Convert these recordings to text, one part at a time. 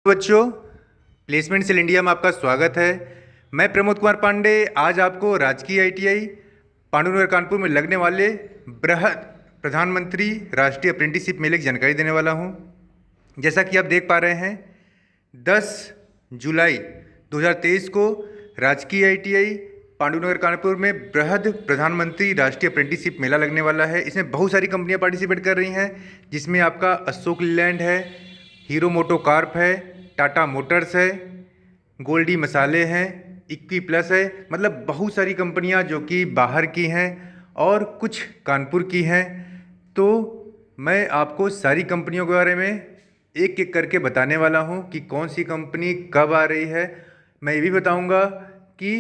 बच्चों, placement cell India में आपका स्वागत है। मैं प्रमोद कुमार पांडे आज आपको राजकीय आईटीआई पांडुनगर कानपुर में लगने वाले बृहद प्रधानमंत्री राष्ट्रीय अप्रेंटिसशिप मेले की जानकारी देने वाला हूं। जैसा कि आप देख पा रहे हैं, 10 जुलाई 2023 को राजकीय आईटीआई पांडुनगर कानपुर में बृहद प्रधानमंत्री राष्ट्रीय अप्रेंटिसशिप मेला लगने वाला है। इसमें बहुत सारी कंपनियां पार्टिसिपेट कर रही हैं, जिसमें आपका अशोक लीलैंड है, हीरो मोटोकॉर्प है, टाटा मोटर्स है, गोल्डी मसाले हैं, इक्वी प्लस है। मतलब बहुत सारी कंपनियां जो कि बाहर की हैं और कुछ कानपुर की हैं। तो मैं आपको सारी कंपनियों के बारे में एक एक करके बताने वाला हूं कि कौन सी कंपनी कब आ रही है। मैं ये भी बताऊंगा कि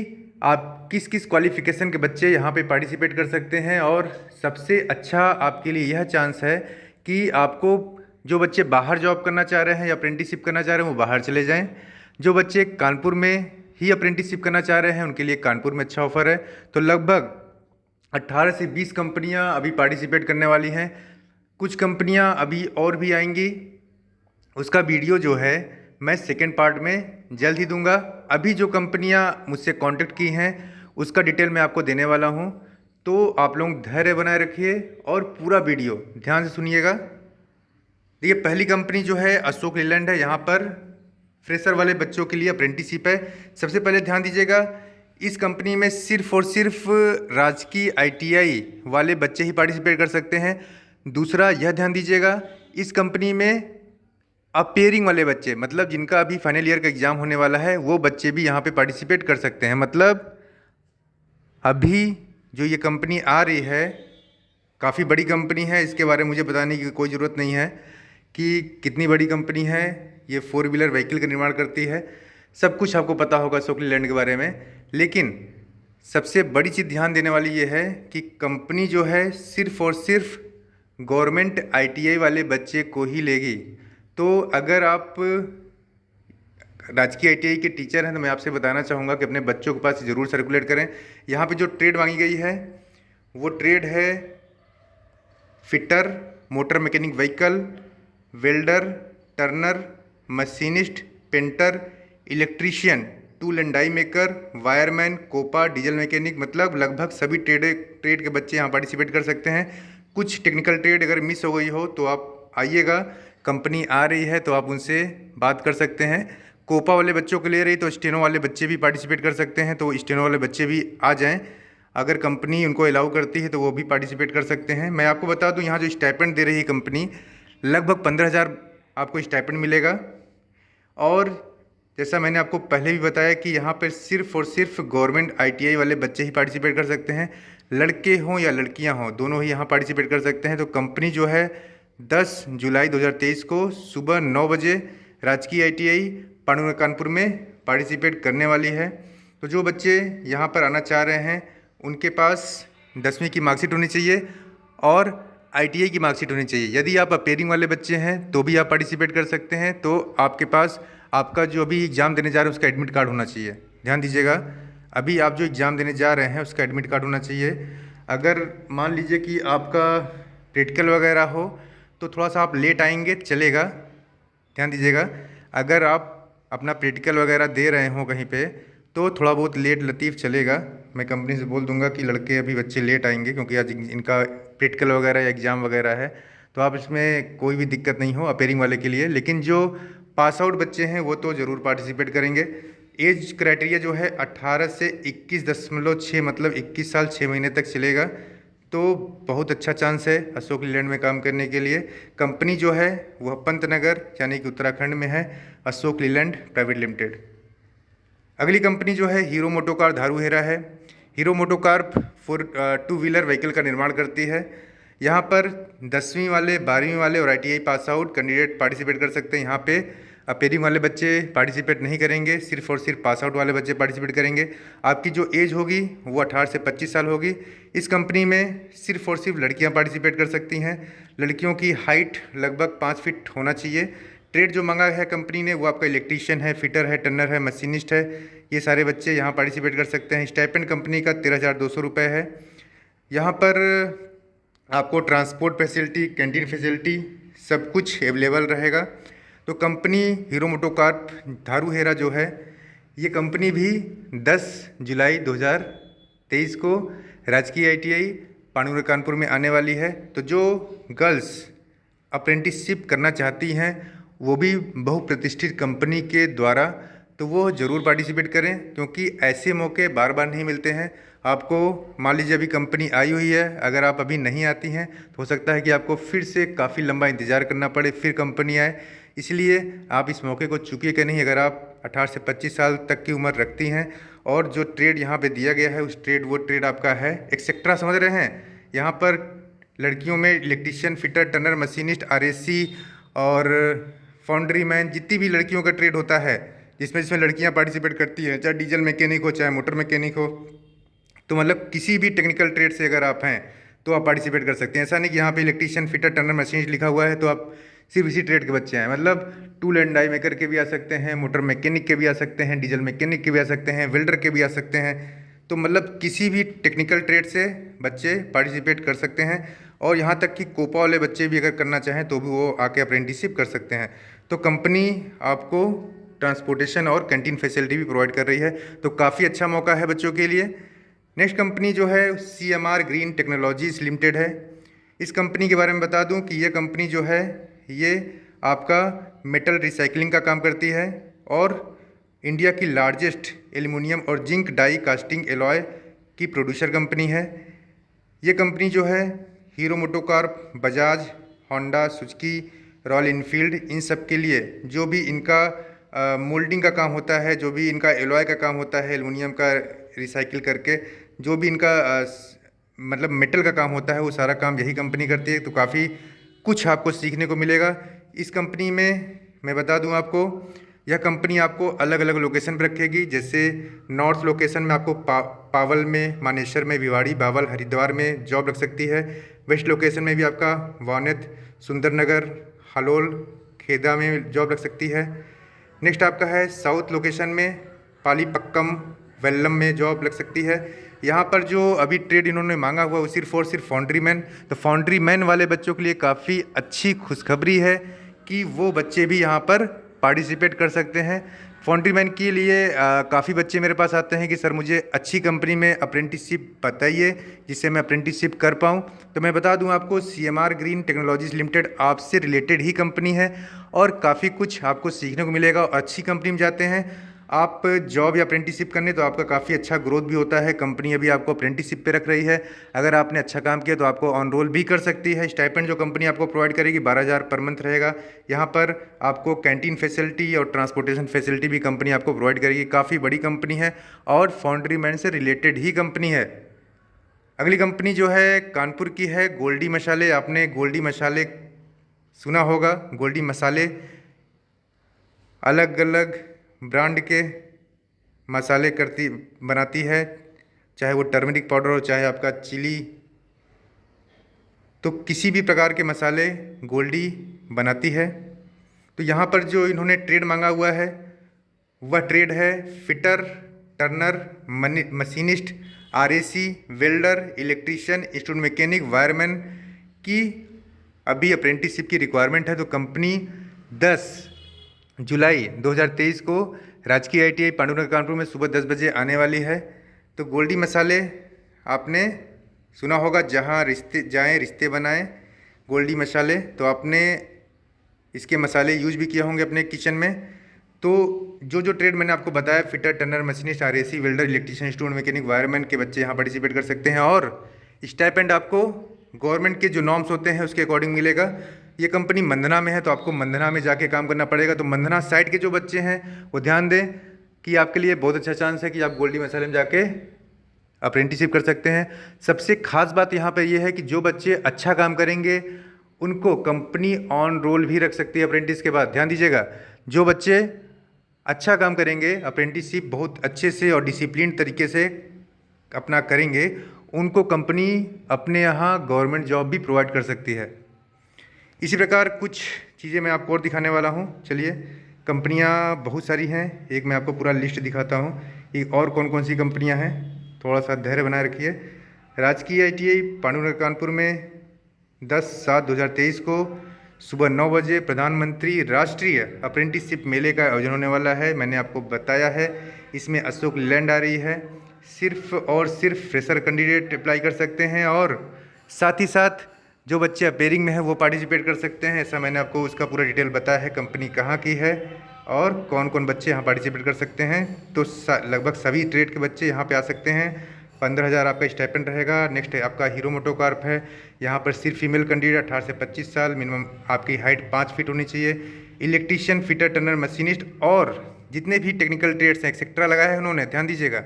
आप किस किस क्वालिफ़िकेशन के बच्चे यहाँ पे पार्टिसिपेट कर सकते हैं। और सबसे अच्छा आपके लिए यह चांस है कि आपको जो बच्चे बाहर जॉब करना चाह रहे हैं या अप्रेंटिसशिप करना चाह रहे हैं वो बाहर चले जाएं। जो बच्चे कानपुर में ही अप्रेंटिसशिप करना चाह रहे हैं उनके लिए कानपुर में अच्छा ऑफर है। तो लगभग 18 से 20 कंपनियां अभी पार्टिसिपेट करने वाली हैं। कुछ कंपनियां अभी और भी आएंगी। उसका वीडियो जो है मैं सेकेंड पार्ट में जल्द ही दूंगा। अभी जो कंपनियां मुझसे कांटेक्ट की हैं उसका डिटेल मैं आपको देने वाला हूं। तो आप लोग धैर्य बनाए रखिए और पूरा वीडियो ध्यान से सुनिएगा। देखिए, पहली कंपनी जो है अशोक लीलैंड है। यहाँ पर फ्रेशर वाले बच्चों के लिए अप्रेंटिसशिप है। सबसे पहले ध्यान दीजिएगा, इस कंपनी में सिर्फ और सिर्फ राजकीय आईटीआई वाले बच्चे ही पार्टिसिपेट कर सकते हैं। दूसरा यह ध्यान दीजिएगा, इस कंपनी में अपेयरिंग वाले बच्चे, मतलब जिनका अभी फाइनल ईयर का एग्ज़ाम होने वाला है, वो बच्चे भी यहाँ पे पार्टिसिपेट कर सकते हैं। मतलब अभी जो ये कंपनी आ रही है काफ़ी बड़ी कंपनी है। इसके बारे में मुझे बताने की कोई ज़रूरत नहीं है कि कितनी बड़ी कंपनी है। ये 4 व्हीलर व्हीकल का निर्माण करती है। सब कुछ आपको पता होगा अशोक लीलैंड के बारे में। लेकिन सबसे बड़ी चीज़ ध्यान देने वाली ये है कि कंपनी जो है सिर्फ और सिर्फ गवर्नमेंट आईटीआई वाले बच्चे को ही लेगी। तो अगर आप राजकीय आईटीआई के टीचर हैं तो मैं आपसे बताना चाहूँगा कि अपने बच्चों के पास ज़रूर सर्कुलेट करें। यहाँ पे जो ट्रेड मांगी गई है वो ट्रेड है fitter, motor mechanic vehicle, welder, turner, machinist, painter, electrician, tool and die maker, wireman, COPA, diesel mechanic. मतलब लगभग सभी ट्रेड के बच्चे यहाँ पार्टिसिपेट कर सकते हैं। कुछ टेक्निकल ट्रेड अगर मिस हो गई हो तो आप आइएगा, कंपनी आ रही है तो आप उनसे बात कर सकते हैं। कोपा वाले बच्चों को ले रही तो स्टेनो वाले बच्चे भी पार्टिसिपेट कर सकते हैं, तो स्टेनो वाले बच्चे भी आ जाएं। अगर कंपनी उनको अलाउ करती है तो वो भी पार्टिसिपेट कर सकते हैं। मैं आपको बता दूं, यहाँ जो स्टाइपेंड दे रही है कंपनी, लगभग 15,000 आपको स्टाइपेंड मिलेगा। और जैसा मैंने आपको पहले भी बताया कि यहाँ पर सिर्फ और सिर्फ गवर्नमेंट आईटीआई वाले बच्चे ही पार्टिसिपेट कर सकते हैं। लड़के हों या लड़कियाँ हों, दोनों ही यहाँ पार्टिसिपेट कर सकते हैं। तो कंपनी जो है 10 जुलाई 2023 को सुबह 9 बजे राजकीय आईटीआई पांडुनगर कानपुर में पार्टिसिपेट करने वाली है। तो जो बच्चे यहाँ पर आना चाह रहे हैं उनके पास 10वीं की मार्कशीट होनी चाहिए और आईटीआई की मार्कशीट होनी चाहिए। यदि आप अपेयरिंग वाले बच्चे हैं तो भी आप पार्टिसिपेट कर सकते हैं। तो आपके पास आपका जो अभी एग्ज़ाम देने जा रहे हैं उसका एडमिट कार्ड होना चाहिए। ध्यान दीजिएगा, अभी आप जो एग्ज़ाम देने जा रहे हैं उसका एडमिट कार्ड होना चाहिए। अगर मान लीजिए कि आपका प्रैक्टिकल वगैरह हो तो थोड़ा सा आप लेट आएंगे चलेगा। ध्यान दीजिएगा, अगर आप अपना प्रैक्टिकल वगैरह दे रहे हो कहीं पे तो थोड़ा बहुत लेट लतीफ़ चलेगा। मैं कंपनी से बोल दूंगा कि लड़के अभी बच्चे लेट आएंगे क्योंकि आज इनका प्रैक्टिकल वगैरह या एग्ज़ाम वगैरह है। तो आप इसमें कोई भी दिक्कत नहीं हो अपेयरिंग वाले के लिए। लेकिन जो पास आउट बच्चे हैं वो तो ज़रूर पार्टिसिपेट करेंगे। एज क्राइटेरिया जो है 18 से 21.6, मतलब 21 साल 6 महीने तक चलेगा। तो बहुत अच्छा चांस है अशोक लीलैंड में काम करने के लिए। कंपनी जो है वह पंतनगर यानी कि उत्तराखंड में है, अशोक लीलैंड प्राइवेट लिमिटेड। अगली कंपनी जो है हीरो मोटोकार धारूहेरा है। हीरो मोटोकार 2 व्हीलर व्हीकल का निर्माण करती है। यहाँ पर 10वीं वाले, 12वीं वाले और ITI pass out candidate participate कर सकते हैं। यहाँ पे अपेयरिंग वाले बच्चे पार्टिसिपेट नहीं करेंगे, सिर्फ और सिर्फ पास आउट वाले बच्चे पार्टिसिपेट करेंगे। आपकी जो एज होगी वो 18 से 25 साल होगी। इस कंपनी में सिर्फ और सिर्फ लड़कियां पार्टिसिपेट कर सकती हैं। लड़कियों की हाइट लगभग 5 फीट होना चाहिए। ट्रेड जो मांगा है कंपनी ने वो आपका इलेक्ट्रीशियन है, फिटर है, टर्नर है, मशीनिस्ट है। ये सारे बच्चे यहाँ पार्टिसिपेट कर सकते हैं। स्टाइपेंड कंपनी का 13,200 रुपये है। यहाँ पर आपको ट्रांसपोर्ट फैसिलिटी, कैंटीन फैसिलिटी सब कुछ अवेलेबल रहेगा। तो कंपनी हीरो मोटोकॉर्प धारूहेरा जो है, ये कंपनी भी 10 जुलाई 2023 को राजकीय ITI पाणीपुर कानपुर में आने वाली है। तो जो गर्ल्स अप्रेंटिसशिप करना चाहती हैं वो भी बहुप्रतिष्ठित कंपनी के द्वारा, तो वो ज़रूर पार्टिसिपेट करें, क्योंकि ऐसे मौके बार बार नहीं मिलते हैं आपको। मान लीजिए अभी कंपनी आई हुई है, अगर आप अभी नहीं आती हैं तो हो सकता है कि आपको फिर से काफ़ी लंबा इंतज़ार करना पड़े, फिर कंपनी आए। इसलिए आप इस मौके को चूकिए कि नहीं। अगर आप 18 से 25 साल तक की उम्र रखती हैं और जो ट्रेड यहाँ पे दिया गया है वो ट्रेड आपका है एक्सेट्रा, समझ रहे हैं। यहाँ पर लड़कियों में electrician, fitter, Turner, machinist, RAC और फाउंड्री मैन, जितनी भी लड़कियों का ट्रेड होता है जिसमें लड़कियां पार्टिसिपेट करती हैं, चाहे डीजल मैकेनिक हो, चाहे मोटर मैकेनिक हो, तो मतलब किसी भी टेक्निकल ट्रेड से अगर आप हैं तो आप पार्टिसिपेट कर सकते हैं। ऐसा नहीं कि यहाँ पे इलेक्ट्रीशियन, फिटर, टर्नर, मशीनिस्ट लिखा हुआ है तो आप सिर्फ इसी ट्रेड के बच्चे हैं। मतलब टूल एंड डाई मेकर के भी आ सकते हैं, मोटर मैकेनिक के भी आ सकते हैं, डीजल मैकेनिक के भी आ सकते हैं, वेल्डर के भी आ सकते हैं। तो मतलब किसी भी टेक्निकल ट्रेड से बच्चे पार्टिसिपेट कर सकते हैं। और यहाँ तक कि कोपा वाले बच्चे भी अगर करना चाहें तो भी वो आके अप्रेंटिसशिप कर सकते हैं। तो कंपनी आपको ट्रांसपोर्टेशन और कैंटीन फैसिलिटी भी प्रोवाइड कर रही है, तो काफ़ी अच्छा मौका है बच्चों के लिए। नेक्स्ट कंपनी जो है CMR ग्रीन टेक्नोलॉजीज लिमिटेड है। इस कंपनी के बारे में बता दूं कि ये कंपनी जो है ये आपका मेटल रिसाइकलिंग का काम करती है और इंडिया की लार्जेस्ट एल्युमिनियम और जिंक डाई कास्टिंग एलॉय की प्रोड्यूसर कंपनी है। ये कंपनी जो है Hero MotoCorp, Bajaj, Honda, Suzuki, Royal Enfield, इन सब के लिए जो भी इनका मोल्डिंग का काम होता है, जो भी इनका एलॉय का काम होता है, एल्युमिनियम का रिसाइकिल करके जो भी इनका मतलब मेटल का काम होता है, वो सारा काम यही कंपनी करती है। तो काफ़ी कुछ आपको सीखने को मिलेगा इस कंपनी में। मैं बता दूं आपको, यह कंपनी आपको अलग अलग लोकेशन पर रखेगी। जैसे नॉर्थ लोकेशन में आपको पावल में, मानेसर में, भिवाड़ी, बावल, हरिद्वार में जॉब लग सकती है। वेस्ट लोकेशन में भी आपका वानेत, सुंदरनगर, हलोल, खेदा में जॉब लग सकती है। नेक्स्ट आपका है साउथ लोकेशन में पालीपक्कम, वेल्लम में जॉब लग सकती है। यहाँ पर जो अभी ट्रेड इन्होंने मांगा हुआ है वो सिर्फ और सिर्फ फाउंड्री मैन। तो फाउंड्री मैन वाले बच्चों के लिए काफ़ी अच्छी खुशखबरी है कि वो बच्चे भी यहाँ पर पार्टिसिपेट कर सकते हैं। फाउंड्री मैन के लिए काफ़ी बच्चे मेरे पास आते हैं कि सर मुझे अच्छी कंपनी में अप्रेंटिसशिप बताइए जिससे मैं अप्रेंटिसशिप कर पाऊँ। तो मैं बता दूं आपको, CMR ग्रीन टेक्नोलॉजीज लिमिटेड आपसे रिलेटेड ही कंपनी है और काफ़ी कुछ आपको सीखने को मिलेगा। और अच्छी कंपनी में जाते हैं आप जॉब या अप्रेंटिसशिप करने तो आपका काफ़ी अच्छा ग्रोथ भी होता है। कंपनी अभी आपको अप्रेंटिसशिप पे रख रही है। अगर आपने अच्छा काम किया तो आपको ऑन रोल भी कर सकती है। स्टाइपेंड जो कंपनी आपको प्रोवाइड करेगी 12,000 पर मंथ रहेगा। यहाँ पर आपको कैंटीन फैसिलिटी और ट्रांसपोर्टेशन फैसिलिटी भी कंपनी आपको प्रोवाइड करेगी। काफ़ी बड़ी कंपनी है और फाउंड्री मैन से रिलेटेड ही कंपनी है। अगली कंपनी जो है कानपुर की है गोल्डी मसाले। आपने गोल्डी मसाले सुना होगा। गोल्डी मसाले अलग अलग ब्रांड के मसाले बनाती है, चाहे वो टर्मरिक पाउडर हो, चाहे आपका चिली, तो किसी भी प्रकार के मसाले गोल्डी बनाती है। तो यहाँ पर जो इन्होंने ट्रेड मांगा हुआ है वह ट्रेड है fitter, Turner, machinist, RAC, welder, electrician, instrument mechanic, wireman की अभी अप्रेंटिसशिप की रिक्वायरमेंट है। तो कंपनी 10 जुलाई 2023 को राजकीय ITI पांडुरंग कानपुर में सुबह 10 बजे आने वाली है। तो गोल्डी मसाले आपने सुना होगा, जहाँ रिश्ते जाएं रिश्ते बनाएं, गोल्डी मसाले। तो आपने इसके मसाले यूज भी किए होंगे अपने किचन में। तो जो जो ट्रेड मैंने आपको बताया, fitter, Turner, machinist, RAC, welder, electrician, instrument mechanic, wireman के बच्चे यहाँ पार्टिसिपेट कर सकते हैं। और स्टाइपेंड आपको गवर्नमेंट के जो नॉर्म्स होते हैं उसके अकॉर्डिंग मिलेगा। ये कंपनी मंदना में है तो आपको मंदना में जाके काम करना पड़ेगा। तो मंदना साइड के जो बच्चे हैं वो ध्यान दें कि आपके लिए बहुत अच्छा चांस है कि आप गोल्डी मसाले में जाके अप्रेंटिसशिप कर सकते हैं। सबसे खास बात यहाँ पर यह है कि जो बच्चे अच्छा काम करेंगे उनको कंपनी ऑन रोल भी रख सकती है अप्रेंटिस के बाद। ध्यान दीजिएगा, जो बच्चे अच्छा काम करेंगे, अप्रेंटिसशिप बहुत अच्छे से और डिसिप्लिन तरीके से अपना करेंगे, उनको कंपनी अपने यहाँ गवर्नमेंट जॉब भी प्रोवाइड कर सकती है। इसी प्रकार कुछ चीज़ें मैं आपको और दिखाने वाला हूँ। चलिए, कंपनियाँ बहुत सारी हैं, एक मैं आपको पूरा लिस्ट दिखाता हूँ एक और कौन कौन सी कंपनियाँ हैं। थोड़ा सा धैर्य बनाए रखिए। राजकीय ITI पांडुरंग कानपुर में 10/7/2023 को सुबह 9 बजे प्रधानमंत्री राष्ट्रीय अप्रेंटिसशिप मेले का आयोजन होने वाला है। मैंने आपको बताया है, इसमें अशोक लैंड आ रही है। सिर्फ और सिर्फ फ्रेशर कैंडिडेट अप्लाई कर सकते हैं और साथ ही साथ जो बच्चे अपेयरिंग में हैं वो पार्टिसिपेट कर सकते हैं। ऐसा मैंने आपको उसका पूरा डिटेल बताया है, कंपनी कहाँ की है और कौन कौन बच्चे यहाँ पार्टिसिपेट कर सकते हैं। तो लगभग सभी ट्रेड के बच्चे यहाँ पे आ सकते हैं। 15,000 आपका स्टाइपेंड रहेगा। नेक्स्ट है आपका हीरो मोटोकॉर्प है, यहाँ पर सिर्फ फीमेल कैंडिडेट 18 से 25 साल, मिनिमम आपकी हाइट 5 फीट होनी चाहिए। इलेक्ट्रीशियन, फिटर, टर्नर, मशीनिस्ट और जितने भी टेक्निकल ट्रेड्स हैं एक्सेट्रा लगाया है उन्होंने, ध्यान दीजिएगा।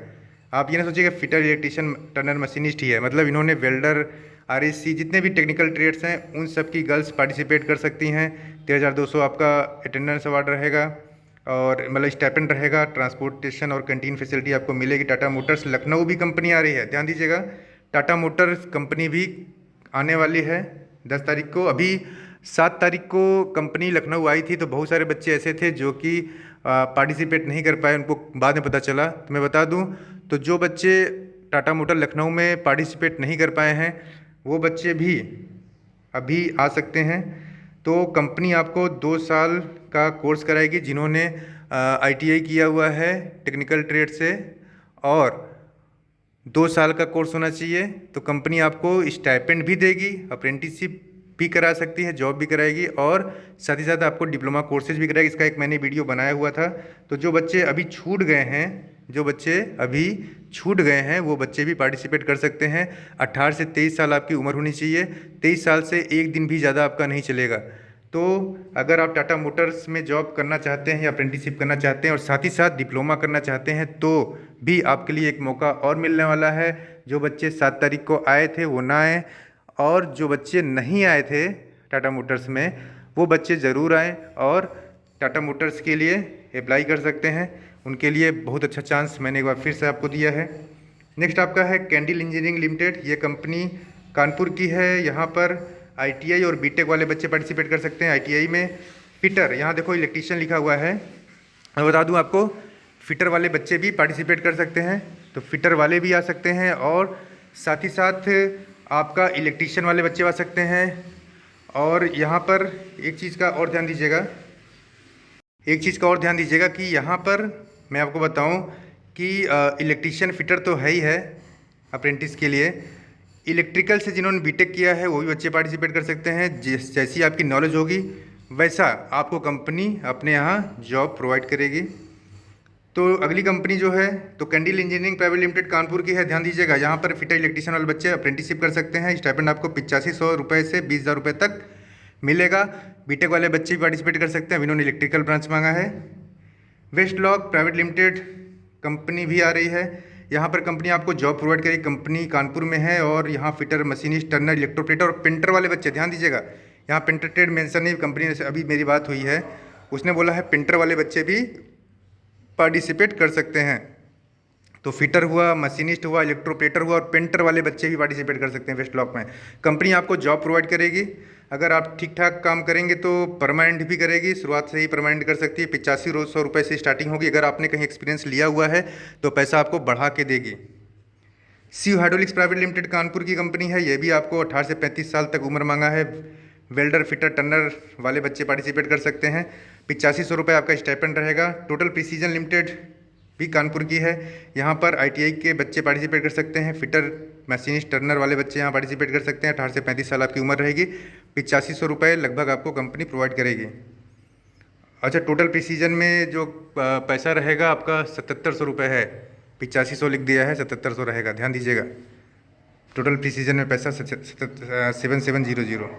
आप ये ना सोचिएगा फिटर, इलेक्ट्रीशियन, टर्नर, मशीनिस्ट ही है, मतलब इन्होंने वेल्डर, आरएससी, जितने भी टेक्निकल ट्रेड्स हैं उन सब की गर्ल्स पार्टिसिपेट कर सकती हैं। 13,200 आपका अटेंडेंस अवार्ड रहेगा और मतलब स्टाइपेंड रहेगा। ट्रांसपोर्टेशन और कैंटीन फैसिलिटी आपको मिलेगी। टाटा मोटर्स लखनऊ भी कंपनी आ रही है, ध्यान दीजिएगा। टाटा मोटर्स कंपनी भी आने वाली है 10 तारीख को। अभी 7 तारीख को कंपनी लखनऊ आई थी तो बहुत सारे बच्चे ऐसे थे जो कि पार्टिसिपेट नहीं कर पाए, उनको बाद में पता चला। तो मैं बता दूं, तो जो बच्चे टाटा मोटर लखनऊ में पार्टिसिपेट नहीं कर पाए हैं वो बच्चे भी अभी आ सकते हैं। तो कंपनी आपको 2 साल का कोर्स कराएगी जिन्होंने आईटीआई किया हुआ है टेक्निकल ट्रेड से, और 2 साल का कोर्स होना चाहिए। तो कंपनी आपको स्टाइपेंड भी देगी, अप्रेंटिसशिप भी करा सकती है, जॉब भी कराएगी और साथ ही साथ आपको डिप्लोमा कोर्सेज भी कराएगी। इसका एक मैंने वीडियो बनाया हुआ था। तो जो बच्चे अभी छूट गए हैं, वो बच्चे भी पार्टिसिपेट कर सकते हैं। 18 से 23 साल आपकी उम्र होनी चाहिए। 23 साल से एक दिन भी ज़्यादा आपका नहीं चलेगा। तो अगर आप टाटा मोटर्स में जॉब करना चाहते हैं या अप्रेंटिसशिप करना चाहते हैं और साथ ही साथ डिप्लोमा करना चाहते हैं तो भी आपके लिए एक मौका और मिलने वाला है। जो बच्चे 7 तारीख को आए थे वो ना आए, और जो बच्चे नहीं आए थे टाटा मोटर्स में वो बच्चे ज़रूर आएँ और टाटा मोटर्स के लिए अप्लाई कर सकते हैं। उनके लिए बहुत अच्छा चांस मैंने एक बार फिर से आपको दिया है। नेक्स्ट आपका है कैंडिल इंजीनियरिंग लिमिटेड। ये कंपनी कानपुर की है। यहाँ पर आईटीआई और बीटेक वाले बच्चे पार्टिसिपेट कर सकते हैं। आईटीआई में फिटर, यहाँ देखो इलेक्ट्रीशियन लिखा हुआ है, मैं बता दूँ आपको, फिटर वाले बच्चे भी पार्टिसिपेट कर सकते हैं। तो फिटर वाले भी आ सकते हैं और साथ ही साथ आपका इलेक्ट्रीशियन वाले बच्चे आ सकते हैं। और यहाँ पर एक चीज़ का और ध्यान दीजिएगा कि यहाँ पर मैं आपको बताऊं कि इलेक्ट्रीशियन, फिटर तो है ही है अप्रेंटिस के लिए। इलेक्ट्रिकल से जिन्होंने बीटेक किया है वो भी बच्चे पार्टिसिपेट कर सकते हैं। जैसी आपकी नॉलेज होगी वैसा आपको कंपनी अपने यहाँ जॉब प्रोवाइड करेगी। तो अगली कंपनी जो है तो candle engineering private limited Kanpur की है। ध्यान दीजिएगा, यहाँ पर फिटर इलेक्ट्रीशियन वाले बच्चे अप्रेंटिसशिप कर सकते हैं। स्टाइपेंड आपको 8500 रुपये से 20,000 रुपये तक मिलेगा। बीटेक वाले बच्चे भी पार्टिसिपेट कर सकते हैं, इन्होंने इलेक्ट्रिकल ब्रांच मांगा है। West Lock private limited company भी आ रही है। यहाँ पर कंपनी आपको जॉब प्रोवाइड करेगी। कंपनी कानपुर में है और यहाँ फिटर, मशीनिस्ट, टर्नर, इलेक्ट्रोप्लेटर और पेंटर वाले बच्चे, ध्यान दीजिएगा, यहाँ पेंटर ट्रेड मेंशन नहीं, कंपनी से अभी मेरी बात हुई है, उसने बोला है पेंटर वाले बच्चे भी पार्टिसिपेट कर सकते हैं। तो फिटर हुआ, मशीनिस्ट हुआ, इलेक्ट्रोप्लेटर हुआ और पेंटर वाले बच्चे भी पार्टिसिपेट कर सकते हैं वेस्ट लॉक में। कंपनी आपको जॉब प्रोवाइड करेगी। अगर आप ठीक ठाक काम करेंगे तो परमानेंट भी करेगी, शुरुआत से ही परमानेंट कर सकती है। 8500 रुपये से स्टार्टिंग होगी। अगर आपने कहीं एक्सपीरियंस लिया हुआ है तो पैसा आपको बढ़ा के देगी। Shiv hydraulics private limited Kanpur की कंपनी है। ये भी आपको 18 से 35 साल तक उम्र मांगा है। वेल्डर, फिटर, टर्नर वाले बच्चे पार्टिसिपेट कर सकते हैं। 8500 रुपये आपका स्टाइपेंड रहेगा। टोटल प्रिसीजन लिमिटेड भी कानपुर की है। यहाँ पर आईटीआई के बच्चे पार्टिसिपेट कर सकते हैं। फिटर, मशीनिस्ट, टर्नर वाले बच्चे यहाँ पार्टिसिपेट कर सकते हैं। 18 से 35 साल आपकी उम्र रहेगी। 8500 रुपये लगभग आपको कंपनी प्रोवाइड करेगी। अच्छा, टोटल प्रिसीजन में जो पैसा रहेगा आपका 7700 रुपये है। 8500 लिख दिया है, 7700 रहेगा, ध्यान दीजिएगा। टोटल प्रिसीजन में पैसा 7700।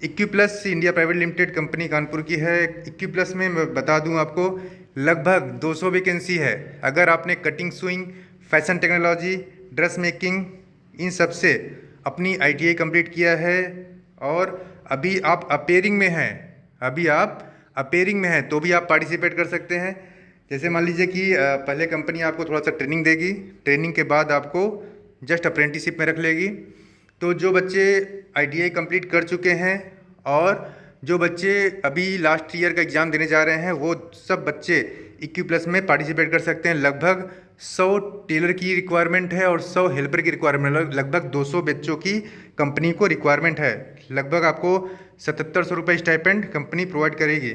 Equiplus India private limited company Kanpur की है। इक्विप्लस में मैं बता दूं आपको लगभग 200 वैकेंसी है। अगर आपने cutting, sewing, fashion technology, dress making, इन सब से अपनी आईटीआई कंप्लीट किया है और अभी आप अपेयरिंग में हैं, तो भी आप पार्टिसिपेट कर सकते हैं। जैसे मान लीजिए कि पहले कंपनी आपको थोड़ा सा ट्रेनिंग देगी, ट्रेनिंग के बाद आपको जस्ट अप्रेंटिसशिप में रख लेगी। तो जो बच्चे आईटीआई कंप्लीट कर चुके हैं और जो बच्चे अभी लास्ट ईयर का एग्ज़ाम देने जा रहे हैं वो सब बच्चे इक्विप्लस में पार्टिसिपेट कर सकते हैं। लगभग 100 टेलर की रिक्वायरमेंट है और 100 हेल्पर की रिक्वायरमेंट, लगभग 200 बच्चों की कंपनी को रिक्वायरमेंट है। लगभग आपको 7700 रुपये स्टाइपेंड कंपनी प्रोवाइड करेगी।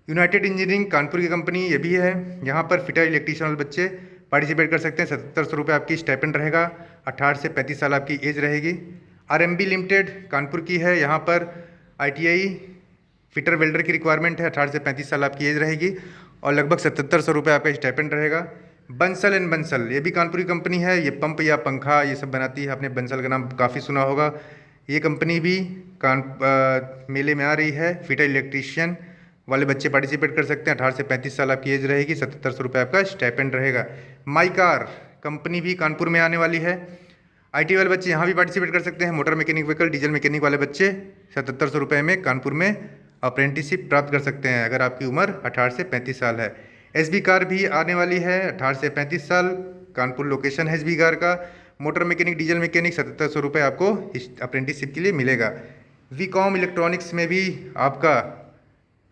यूनाइटेड इंजीनियरिंग कानपुर की कंपनी ये भी है। यहाँ पर फिटर इलेक्ट्रीशियन वाले बच्चे पार्टिसिपेट कर सकते हैं। 7700 रुपये आपकी स्टाइपेंड रहेगा। 18 से 35 साल आपकी एज रहेगी। RMB लिमिटेड कानपुर की है। यहाँ पर ITI फिटर वेल्डर की रिक्वायरमेंट है। 18 से 35 साल आपकी एज रहेगी और लगभग 7700 रुपये आपका स्टाइपेंड रहेगा। बंसल एंड बंसल ये भी कानपुर की कंपनी है। ये पंप या पंखा ये सब बनाती है। आपने बंसल का नाम काफ़ी सुना होगा। ये कंपनी भी मेले में आ रही है। फिटर इलेक्ट्रीशियन वाले बच्चे पार्टिसिपेट कर सकते हैं। 18 से 35 साल आपकी एज रहेगी। 7700 रुपये आपका स्टाइपेंड रहेगा। माई कार कंपनी भी कानपुर में आने वाली है। IT वाले बच्चे यहाँ भी पार्टिसिपेट कर सकते हैं। Motor mechanic vehicle diesel mechanic वाले बच्चे 7700 रुपये में कानपुर में अप्रेंटिसशिप प्राप्त कर सकते हैं अगर आपकी उम्र 18 से 35 साल है। SB कार भी आने वाली है। 18 से 35 साल कानपुर लोकेशन है SB कार का। मोटर मैकेनिक डीजल मैकेनिक 7700 रुपये आपको अप्रेंटिसशिप के लिए मिलेगा। VCOM इलेक्ट्रॉनिक्स में भी आपका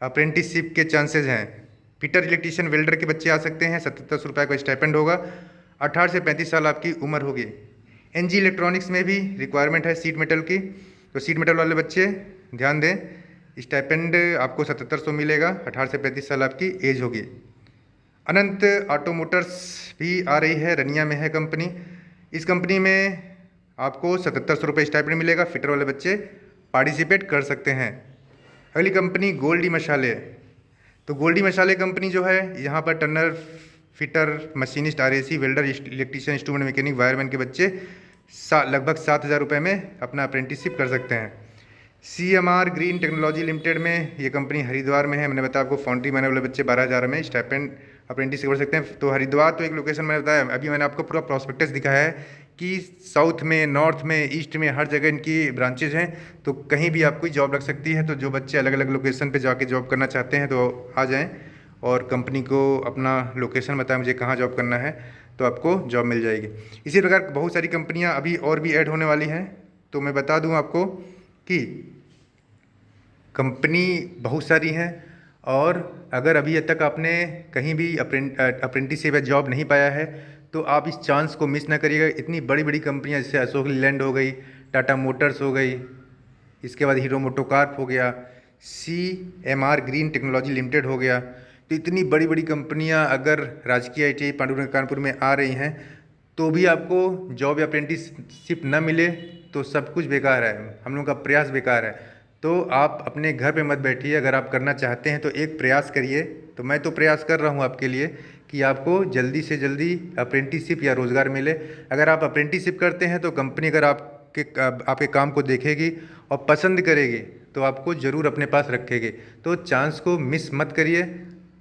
अप्रेंटिसशिप के चांसेज हैं। फिटर इलेक्ट्रीशियन वेल्डर के बच्चे आ सकते हैं। 7700 रुपये का स्टाइपेंड होगा। 18 से 35 साल आपकी उम्र होगी। NG इलेक्ट्रॉनिक्स में भी रिक्वायरमेंट है सीट मेटल की, तो सीट मेटल वाले बच्चे ध्यान दें। स्टाइपेंड आपको 7700 मिलेगा। 18 से 35 साल आपकी एज होगी। अनंत ऑटो मोटर्स भी आ रही है। रनिया में है कंपनी। इस कंपनी में आपको 7700 रुपये स्टाइपेंड मिलेगा। फिटर वाले बच्चे पार्टिसिपेट कर सकते हैं। अगली कंपनी गोल्डी मसाले। तो गोल्डी मसाले कंपनी जो है यहाँ पर Turner fitter machinist RAC welder electrician instrument mechanic wireman के बच्चे लगभग 7000 रुपये में अपना अप्रेंटिसशिप कर सकते हैं। CMR ग्रीन टेक्नोलॉजी लिमिटेड में ये कंपनी हरिद्वार में है। मैंने बताया आपको फाउंड्री मैंने वाले बच्चे 12000 में स्टाइपेंड अप्रेंटिस कर सकते हैं। तो हरिद्वार तो एक लोकेशन मैंने बताया। अभी मैंने आपको पूरा प्रॉस्पेक्टस दिखाया है कि साउथ में, नॉर्थ में, ईस्ट में हर जगह इनकी ब्रांचेज हैं। तो कहीं भी आपको जॉब लग सकती है। तो जो बच्चे अलग अलग लोकेशन पे जाके जॉब करना चाहते हैं तो आ जाएं और कंपनी को अपना लोकेशन बताएं मुझे कहाँ जॉब करना है, तो आपको जॉब मिल जाएगी। इसी प्रकार बहुत सारी कंपनियाँ अभी और भी ऐड होने वाली हैं। तो मैं बता दूँ आपको कि कंपनी बहुत सारी हैं और अगर अभी तक आपने कहीं भी अप्रेंटिसशिप या जॉब नहीं पाया है तो आप इस चांस को मिस ना करिएगा। इतनी बड़ी बड़ी कंपनियां जैसे अशोक लीलैंड हो गई, टाटा मोटर्स हो गई, इसके बाद हीरो मोटोकॉर्प हो गया, CMR ग्रीन टेक्नोलॉजी लिमिटेड हो गया। तो इतनी बड़ी बड़ी कंपनियां अगर राजकीय ITI पांडुरंग कानपुर में आ रही हैं तो भी आपको जॉब या अप्रेंटिसशिप न मिले तो सब कुछ बेकार है, हम लोगों का प्रयास बेकार है। तो आप अपने घर पे मत बैठिए। अगर आप करना चाहते हैं तो एक प्रयास करिए। तो मैं तो प्रयास कर रहा हूँ आपके लिए कि आपको जल्दी से जल्दी अप्रेंटिसशिप या रोज़गार मिले। अगर आप अप्रेंटिसशिप करते हैं तो कंपनी अगर आपके काम को देखेगी और पसंद करेगी तो आपको ज़रूर अपने पास रखेगी। तो चांस को मिस मत करिए।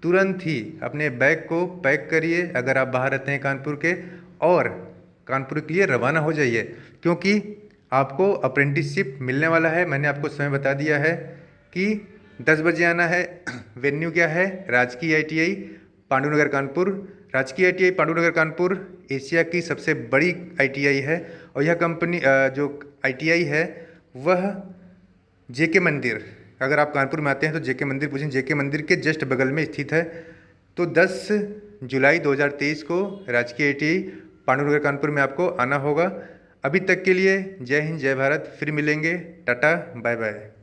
तुरंत ही अपने बैग को पैक करिए अगर आप बाहर रहते हैं कानपुर के, और कानपुर के लिए रवाना हो जाइए क्योंकि आपको अप्रेंटिसशिप मिलने वाला है। मैंने आपको समय बता दिया है कि 10 बजे आना है। वेन्यू क्या है? राजकीय ITI पांडुनगर कानपुर। राजकीय ITI पांडुनगर कानपुर एशिया की सबसे बड़ी ITI है और यह कंपनी जो ITI है वह JK मंदिर, अगर आप कानपुर में आते हैं तो JK मंदिर पूछें, JK मंदिर के जस्ट बगल में स्थित है। तो 10 जुलाई 2023 को राजकीय ITI पांडुनगर कानपुर में आपको आना होगा। अभी तक के लिए जय हिंद, जय भारत। फिर मिलेंगे। Tata, bye bye.